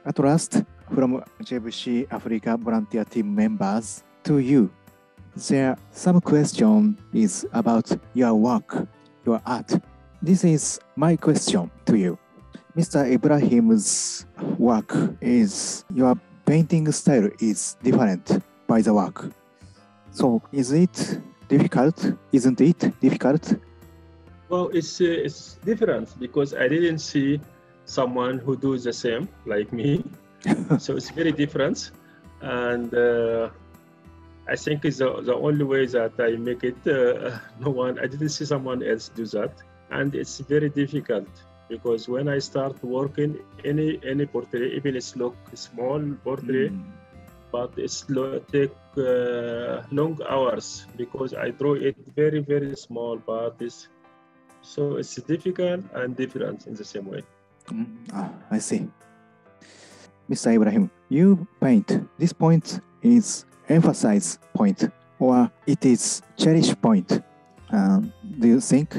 At last, from JVC Africa volunteer team members to you, there are some question is about your work, your art. This is my question to you. Mr. Ibrahim's work is, your painting style is different by the work. So is it difficult? Isn't it difficult? Well, it's different because I didn't see someone who does the same like me. So it's very different. And I think it's the only way that I make it. I didn't see someone else do that. And it's very difficult because when I start working any portrait, even it's look small portrait, but it's take long hours because I draw it very, very small parts. So it's difficult and different in the same way. I see. Mr. Ibrahim, you paint. This point is emphasize point or it is cherish point. Do you think,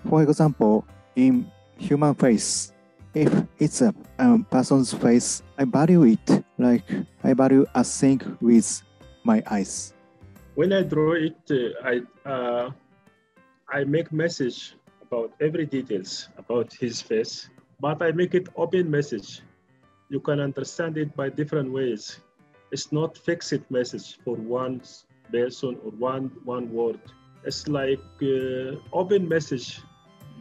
for example, in human face, if it's a person's face, I value it like I value a thing with my eyes. When I draw it, I make message about every details about his face, but I make it open message. You can understand it by different ways. It's not fixed message for one person or one word. It's like open message.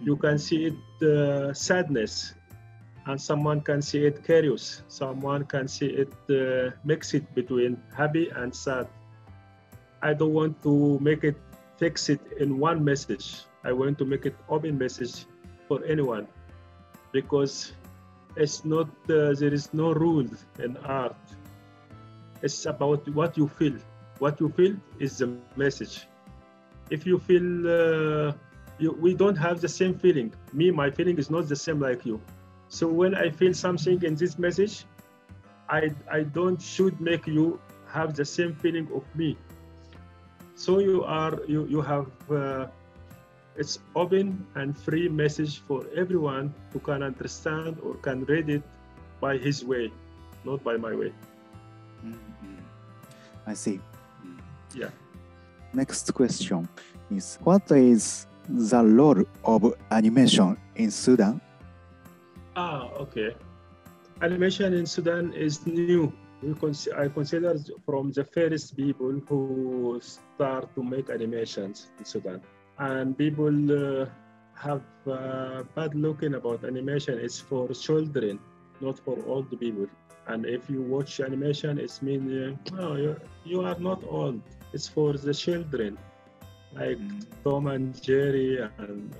You can see it sadness, and someone can see it curious. Someone can see it mix it between happy and sad. I don't want to make it fix it in one message. I want to make it open message for anyone because it's not there is no rule in art. It's about what you feel. What you feel is the message. If you feel we don't have the same feeling. My feeling is not the same like you. So when I feel something in this message, I should make you have the same feeling of me. So you have it's open and free message for everyone who can understand or can read it by his way, not by my way. I see. Yeah. Next question is, what is the role of animation in Sudan? Okay. Animation in Sudan is new. I consider from the first people who start to make animations in Sudan. And people have bad looking about animation. It's for children, not for old people. And if you watch animation, it means you are not old. It's for the children, like Tom and Jerry and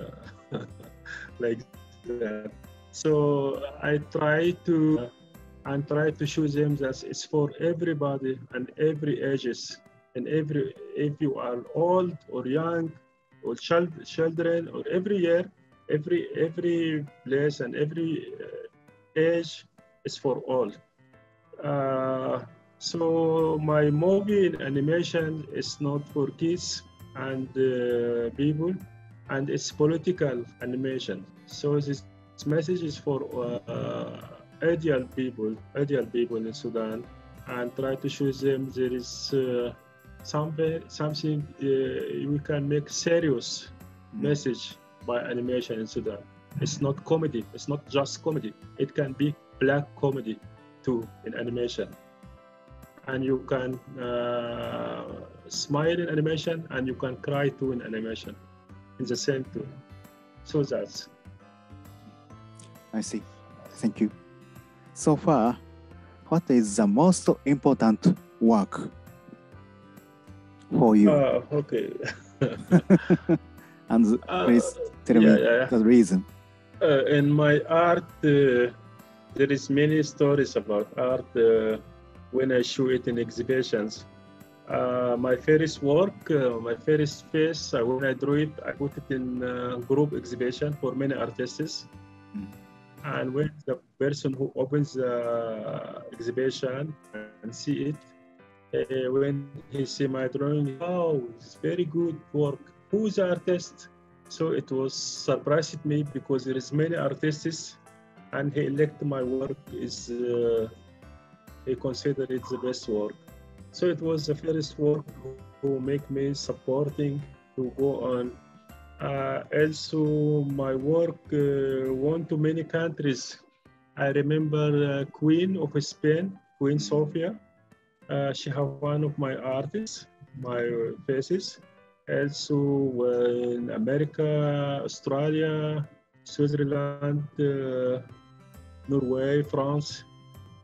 like that. So I try to show them that it's for everybody and every ages, and if you are old or young or children, or every year, every place and every age is for all. So my movie in animation is not for kids and people, and it's political animation. So this message is for adult people in Sudan, and try to show them there is something we can make serious message by animation in Sudan. It's not comedy. It's not just comedy. It can be black comedy too in animation. And you can smile in animation, and you can cry too in animation, in the same too. So that's. I see. Thank you. So far, what is the most important work for you? Okay. And please tell me the reason. In my art, there is many stories about art when I show it in exhibitions. My first work, my first piece, when I drew it, I put it in group exhibition for many artists. And when the person who opens the exhibition and see it, when he see my drawing, oh, it's very good work. Who's the artist? So it was surprised me because there is many artists, and he elected my work is he considered it the best work. So it was the first work who make me supporting to go on. Also, my work went to many countries. I remember Queen of Spain, Queen Sofia. She have one of my artists, my faces. Also in America, Australia, Switzerland, Norway, France.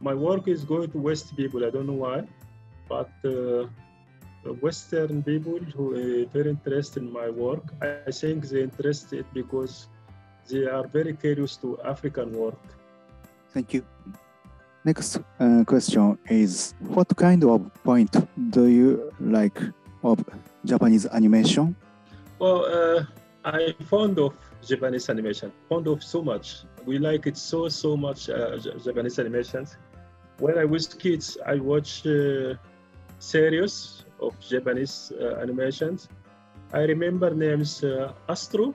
My work is going to West people. I don't know why, but Western people who are very interested in my work, I think they interested because they are very curious to African work. Thank you. Next question is, what kind of point do you like of Japanese animation? Well, I'm fond of Japanese animation, fond of so much. We like it so much, Japanese animations. When I was kids, I watched series of Japanese animations. I remember names Astro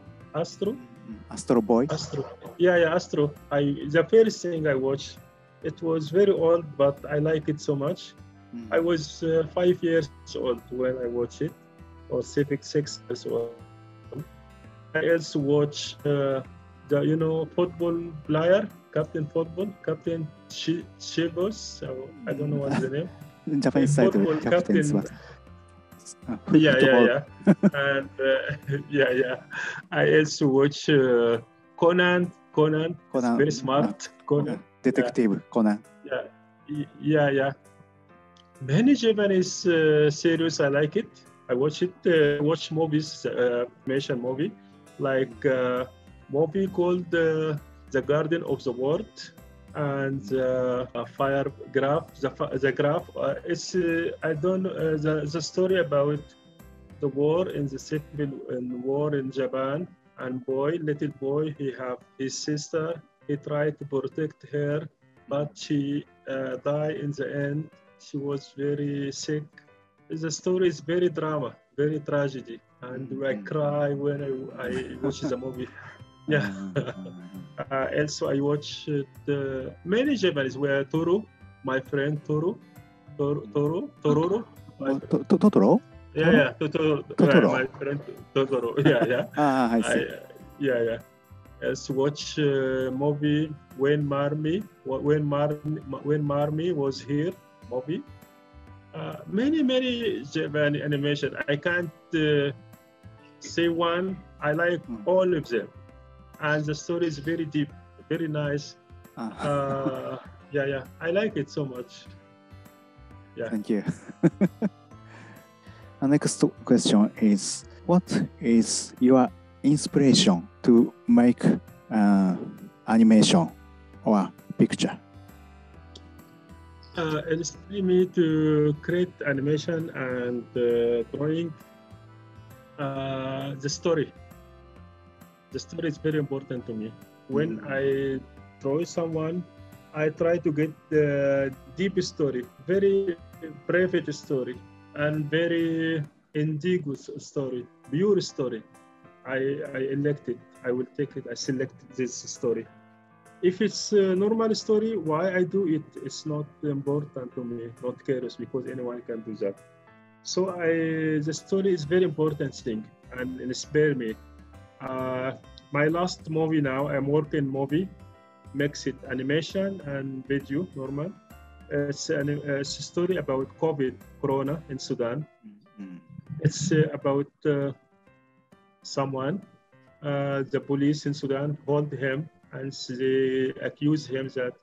Boy. Yeah, Astro. The first thing I watched, it was very old, but I like it so much. I was 5 years old when I watched it, or 6 years old. I also watched the football player, Captain Chibos. I don't know what's the name. Japanese side captain. Yeah. And I also watch Conan. Very smart. Conan. Detective Conan. Yeah. Many Japanese series, I like it. I watch it. Watch movies, animation movie, like movie called The Garden of the World and Fire Graph. The graph. It's I don't the story about the war in the civil war in Japan. And little boy, he have his sister. He tried to protect her, but she died in the end. She was very sick. The story is very drama, very tragedy, and I cry when I watch the movie. Yeah. Also, I watched many Japanese. Where Toru, my friend Toru. Totoro? Yeah, Totoro. My friend Totoro. Yeah. I see. Yeah. Let's watch movie when Marmy was here. Movie. Many Japanese animation. I can't say one. I like all of them, and the story is very deep, very nice. Yeah. I like it so much. Yeah. Thank you. The next question is, what is your inspiration to make animation or picture? It inspired me to create animation and drawing the story. The story is very important to me. When I draw someone, I try to get the deep story, very private story, and very indigenous story, pure story. I elect it. I will take it. I select this story. If it's a normal story, why I do it, it's not important to me, not curious, because anyone can do that. So the story is very important thing and inspire me. My last movie now, I'm working movie, makes it animation and video, normal. It's a story about Corona in Sudan. It's about someone, the police in Sudan hold him and they accuse him that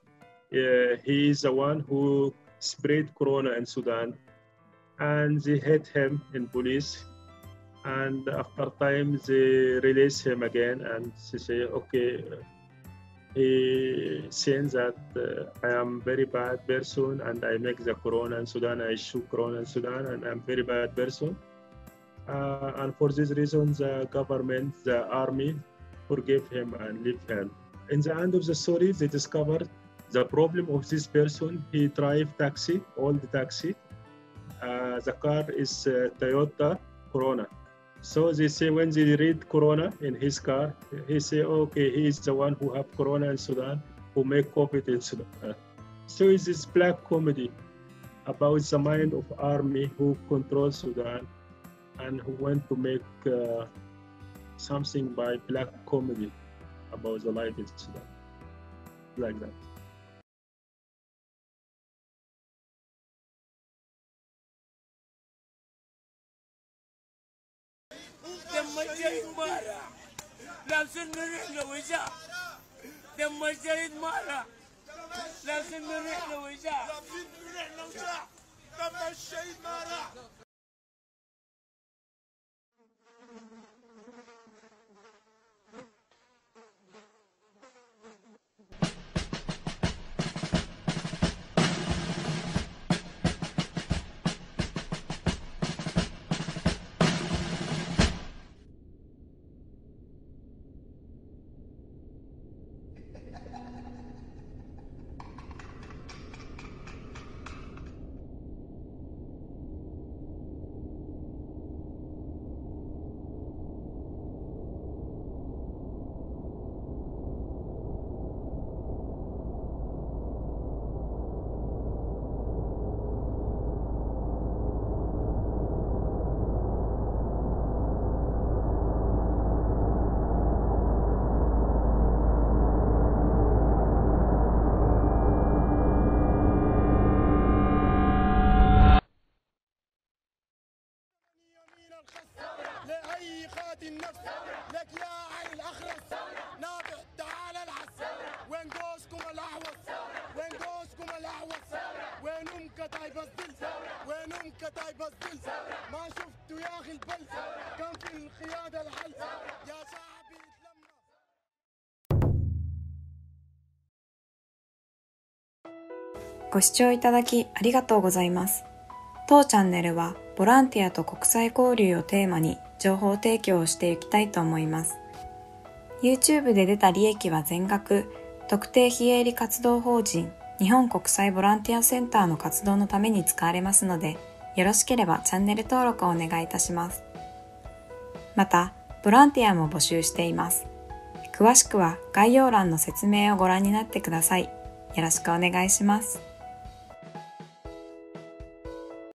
he is the one who spread Corona in Sudan. And they hit him in police. And after time, they release him again and they say, okay, he says that I am very bad person and I make the Corona in Sudan, I shoot Corona in Sudan and I'm very bad person. And for this reason, the government, the army, forgive him and leave him. In the end of the story, they discovered the problem of this person. He drive taxi, all the taxi. The car is Toyota Corona. So they say when they read Corona in his car, he say, okay, he is the one who have Corona in Sudan, who make COVID in Sudan. So it's this black comedy about the mind of army who controls Sudan and who want to make something by black comedy about the life in Sudan, like that. لأي خات النفس لك يا عين الأخرس نابع تعال العس وين جوزكم الأحوص وين جوزكم الأحوص وين أمك طيب الزلز وين أمك طيب الزلز ما شفتوا يا أخي البلز كان في القيادة الحلز يا صاحبي اتلمى. ご視聴いただきありがとうございます。当チャンネルはボランティアと国際交流をテーマに情報提供をしていきたいと思います。YouTube で出た利益は全額特定非営利活動法人日本国際ボランティアセンターの活動のために使われますので、よろしければチャンネル登録をお願いいたします。また、ボランティアも募集しています。詳しくは概要欄の説明をご覧になってください。よろしくお願いします。